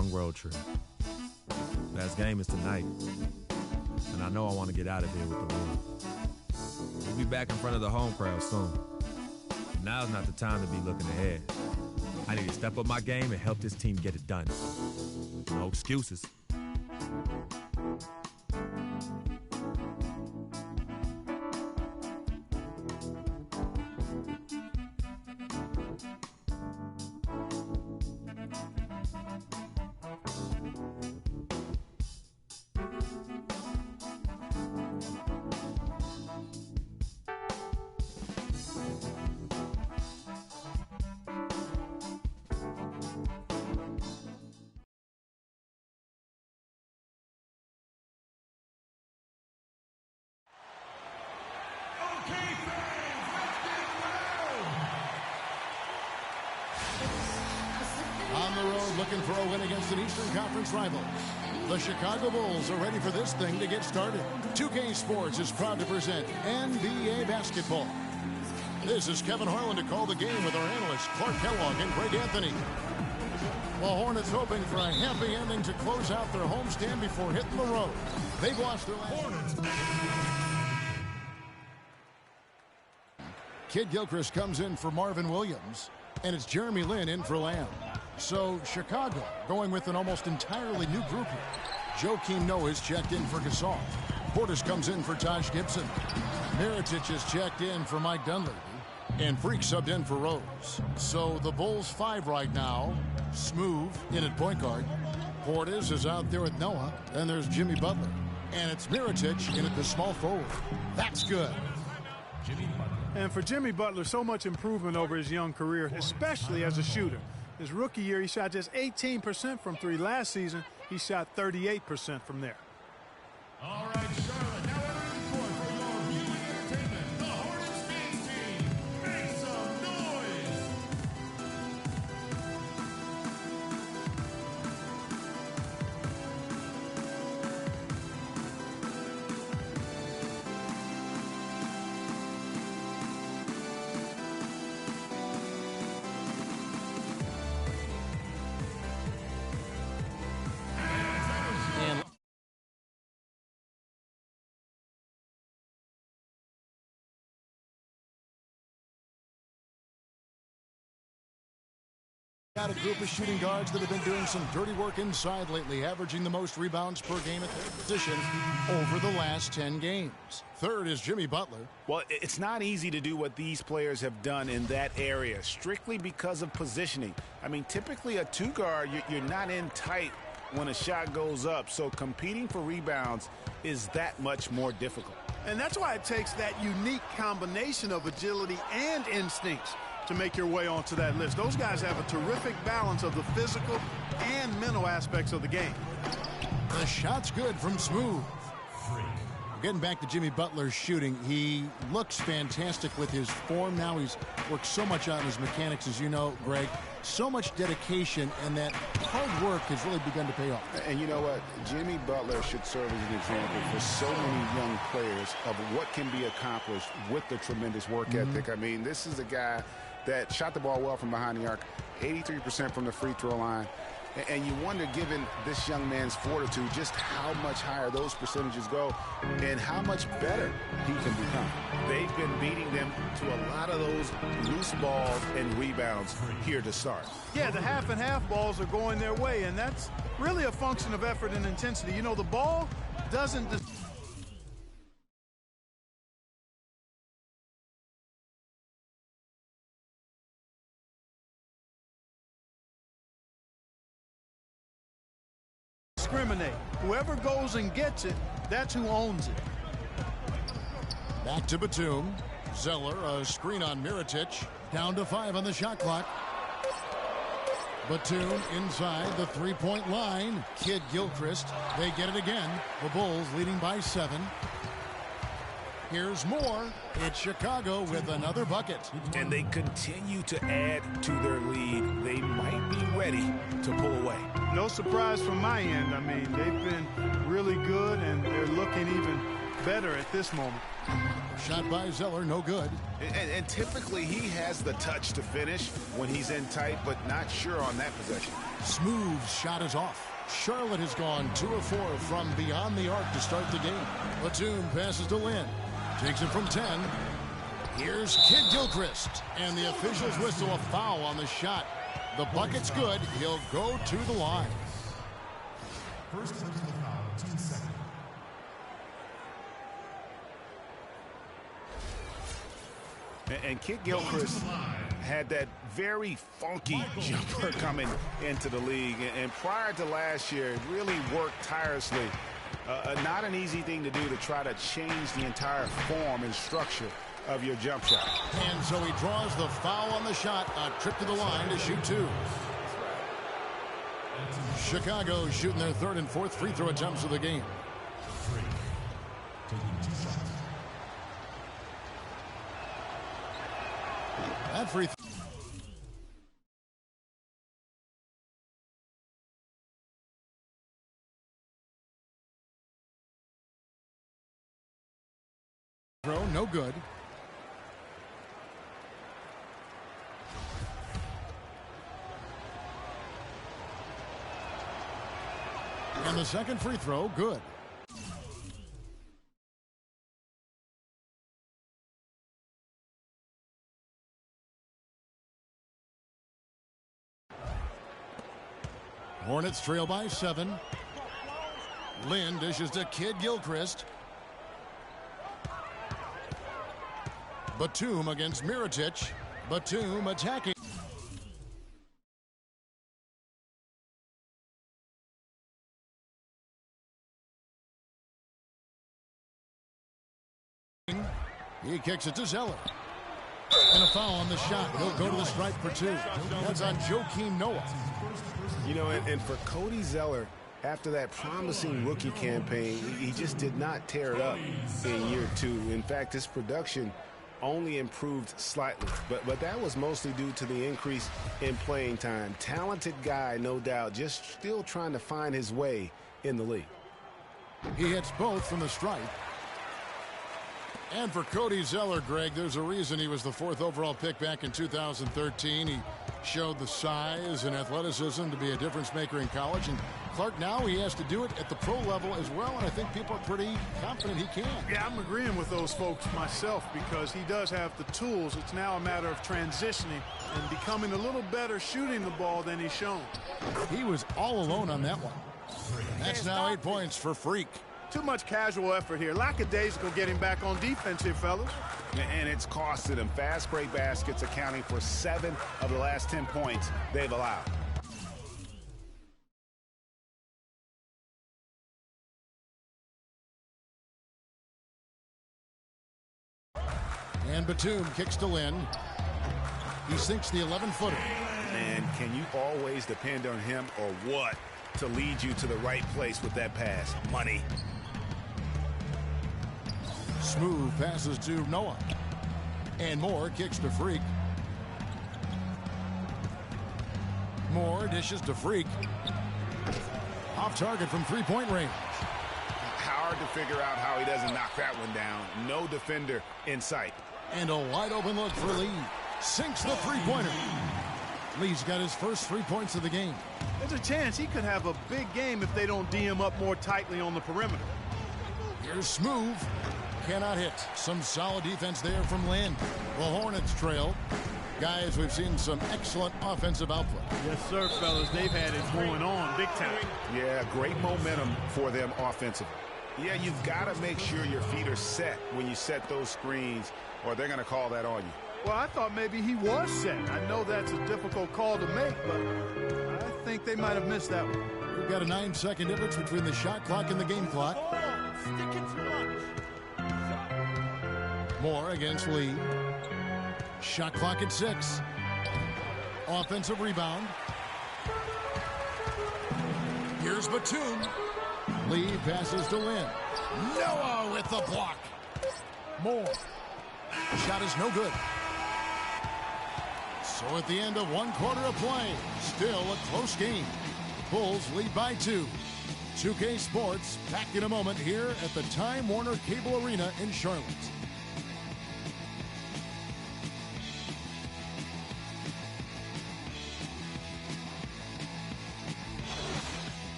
long road trip. Last game is tonight, and I know I want to get out of here with the win. We'll be back in front of the home crowd soon. But now's not the time to be looking ahead. I need to step up my game and help this team get it done. No excuses. On the road looking for a win against an Eastern Conference rival. The Chicago Bulls are ready for this thing to get started. 2K Sports is proud to present NBA basketball. This is Kevin Harlan to call the game with our analysts Clark Kellogg and Greg Anthony. The Hornets hoping for a happy ending to close out their homestand before hitting the road. They've lost their last... Hornets. Kid Gilchrist comes in for Marvin Williams, and it's Jeremy Lin in for Lamb. So Chicago going with an almost entirely new group here. Joakim Noah is checked in for Gasol. Portis comes in for Taj Gibson. Mirotic is checked in for Mike Dunleavy. And Freak subbed in for Rose. So the Bulls 5 right now. Smooth in at point guard. Portis is out there with Noah. And there's Jimmy Butler. And it's Mirotic in at the small forward. That's good. And for Jimmy Butler, so much improvement over his young career, especially as a shooter. His rookie year, he shot just 18% from three. Last season, he shot 38% from there. All right, Charlotte, now entering the court for your viewing entertainment, the Hornets Kings team. Make some noise! Got a group of shooting guards that have been doing some dirty work inside lately, averaging the most rebounds per game at their position over the last 10 games. Third is Jimmy Butler. Well, it's not easy to do what these players have done in that area, strictly because of positioning. I mean, typically a two guard, you're not in tight when a shot goes up, so competing for rebounds is that much more difficult. And that's why it takes that unique combination of agility and instincts to make your way onto that list. Those guys have a terrific balance of the physical and mental aspects of the game. The shot's good from Smooth. Getting back to Jimmy Butler's shooting, he looks fantastic with his form now. He's worked so much on his mechanics, as you know, Greg. So much dedication, and that hard work has really begun to pay off. And you know what? Jimmy Butler should serve as an example for so many young players of what can be accomplished with the tremendous work ethic. I mean, this is a guy that shot the ball well from behind the arc, 83% from the free throw line. And you wonder, given this young man's fortitude, just how much higher those percentages go and how much better he can become. They've been beating them to a lot of those loose balls and rebounds here to start. Yeah, the half and half balls are going their way, and that's really a function of effort and intensity. You know, the ball doesn't discriminate. Whoever goes and gets it, that's who owns it. Back to Batum. Zeller, a screen on Mirotic. Down to 5 on the shot clock. Batum inside the three-point line. Kid Gilchrist. They get it again. The Bulls leading by 7. Here's more. It's Chicago with another bucket. And they continue to add to their lead. They might be ready to pull away. No surprise from my end. I mean, they've been really good, and they're looking even better at this moment. Shot by Zeller, no good. And typically he has the touch to finish when he's in tight, but not sure on that possession. Smooth shot is off. Charlotte has gone 2 of 4 from beyond the arc to start the game. Batum passes to Lynn. Takes it from 10. Here's Kid Gilchrist. And the officials whistle a foul on the shot. The bucket's good. He'll go to the line. First personal foul, 2 seconds. And Kid Gilchrist had that very funky jumper coming into the league. And prior to last year, really worked tirelessly. Not an easy thing to do to try to change the entire form and structure of your jump shot. And so he draws the foul on the shot. A trip to the line to shoot 2. Chicago shooting their 3rd and 4th free throw attempts of the game. Taking 2 shots. That free throw, no good. And the second free throw, good. Hornets trail by 7. Lynn dishes to Kid Gilchrist. Batum against Mirotic. Batum attacking. He kicks it to Zeller. And a foul on the shot. He'll go to the stripe for 2. That's on Joakim Noah. You know, and for Cody Zeller, after that promising rookie campaign, he just did not tear it up in year 2. In fact, his production only improved slightly. But that was mostly due to the increase in playing time. Talented guy, no doubt, just still trying to find his way in the league. He hits both from the stripe. And for Cody Zeller, Greg, there's a reason he was the 4th overall pick back in 2013. He showed the size and athleticism to be a difference maker in college. And Clark, now he has to do it at the pro level as well. And I think people are pretty confident he can. Yeah, I'm agreeing with those folks myself because he does have the tools. It's now a matter of transitioning and becoming a little better shooting the ball than he's shown. He was all alone on that one. That's now 8 points for Freak. Too much casual effort here. Lackadaisical getting back on defense here, fellas. And it's costed him. Fast break baskets accounting for 7 of the last 10 points they've allowed. And Batum kicks to Lynn. He sinks the 11-footer. And can you always depend on him or what to lead you to the right place with that pass? Money. Smooth passes to Noah. And Moore kicks to Freak. Moore dishes to Freak. Off target from 3-point range. Hard to figure out how he doesn't knock that one down. No defender in sight. And a wide open look for Lee. Sinks the 3-pointer. Lee's got his first 3 points of the game. There's a chance he could have a big game if they don't D him up more tightly on the perimeter. Here's Smooth. Cannot hit. Some solid defense there from Lynn. The Hornets trail. Guys, we've seen some excellent offensive output. Yes, sir, fellas. They've had it going on big time. Yeah, great momentum for them offensively. Yeah, you've got to make sure your feet are set when you set those screens, or they're going to call that on you. Well, I thought maybe he was set. I know that's a difficult call to make, but I think they might have missed that one. We've got a 9-second difference between the shot clock and the game clock. Moore against Lee. Shot clock at 6. Offensive rebound. Here's Batum. Lee passes to Lynn. Noah with the block. Moore. Shot is no good. So at the end of 1 quarter of play, still a close game. Bulls lead by 2. 2K Sports back in a moment here at the Time Warner Cable Arena in Charlotte.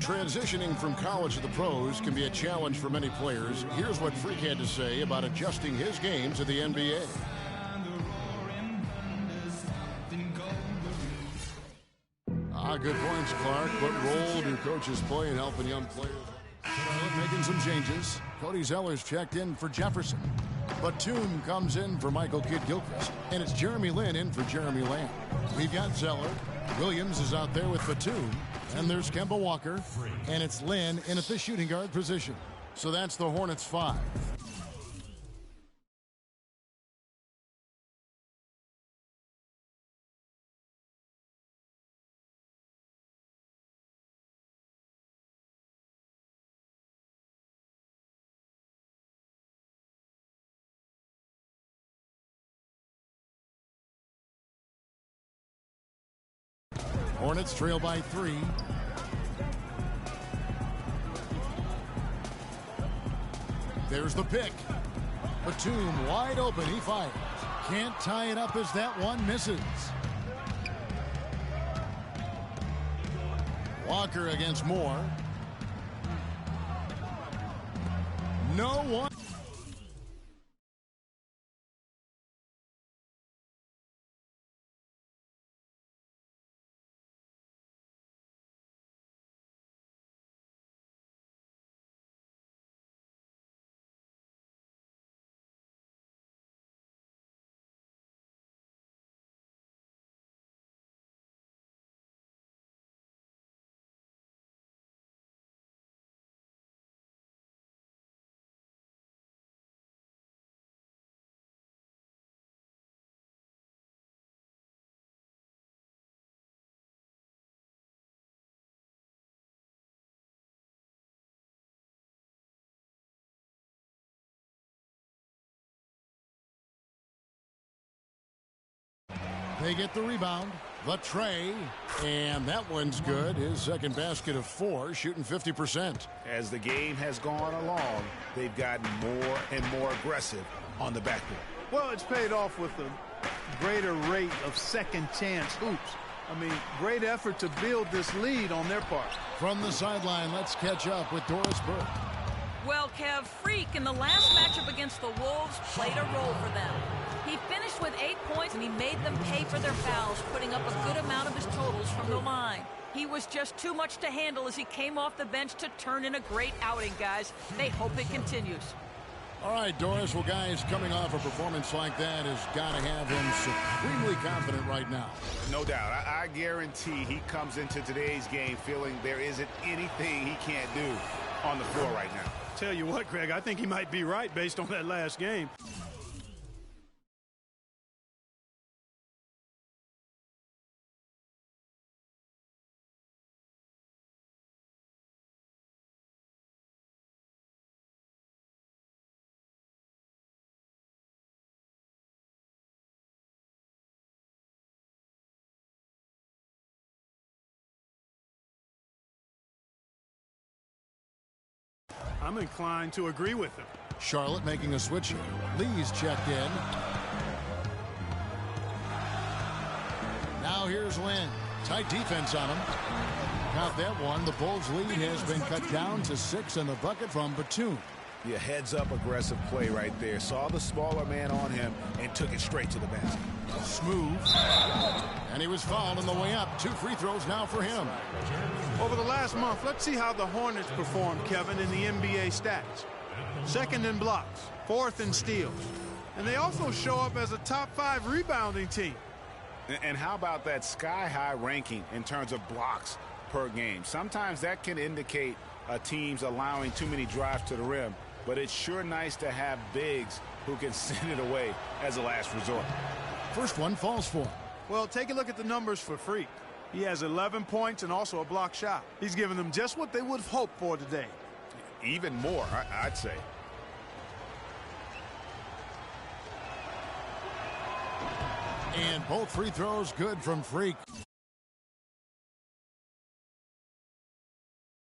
Transitioning from college to the pros can be a challenge for many players. Here's what Freak had to say about adjusting his game to the NBA. Good points, Clark. What role do coaches play in helping young players? Making some changes. Cody Zeller's checked in for Jefferson. Batum comes in for Michael Kidd-Gilchrist. And it's Jeremy Lin in for Jeremy Lamb. We've got Zeller. Williams is out there with Batum. And there's Kemba Walker. And it's Lin in at the shooting guard position. So that's the Hornets 5. Hornets trail by 3. There's the pick. Batum wide open. He fires. Can't tie it up as that one misses. Walker against Moore. No one. They get the rebound. The tray. And that one's good. His second basket of 4, shooting 50%. As the game has gone along, they've gotten more and more aggressive on the backboard. Well, it's paid off with a greater rate of second chance hoops. I mean, great effort to build this lead on their part. From the sideline, let's catch up with Doris Burke. Well, Kev, Freak in the last matchup against the Wolves played a role for them. He finished with 8 points, and he made them pay for their fouls, putting up a good amount of his totals from the line. He was just too much to handle as he came off the bench to turn in a great outing, guys. They hope it continues. All right, Doris. Well, guys, coming off a performance like that has got to have him supremely confident right now. No doubt. I guarantee he comes into today's game feeling there isn't anything he can't do on the floor right now. Tell you what, Greg, I think he might be right based on that last game. I'm inclined to agree with him. Charlotte making a switch here. Lee's checked in. Now here's Lynn. Tight defense on him. Got that one. The Bulls' lead has been cut down to 6 in the bucket from Batum. Yeah, heads-up aggressive play right there. Saw the smaller man on him and took it straight to the basket. Smooth. And he was fouled on the way up. 2 free throws now for him. Over the last month, let's see how the Hornets performed, Kevin, in the NBA stats. 2nd in blocks, 4th in steals. And they also show up as a top 5 rebounding team. And how about that sky-high ranking in terms of blocks per game? Sometimes that can indicate a team's allowing too many drives to the rim, but it's sure nice to have bigs who can send it away as a last resort. First one falls for him. Well, take a look at the numbers for Freak. He has 11 points and also a block shot. He's given them just what they would have hoped for today. Even more, I'd say. And both free throws good from Freak.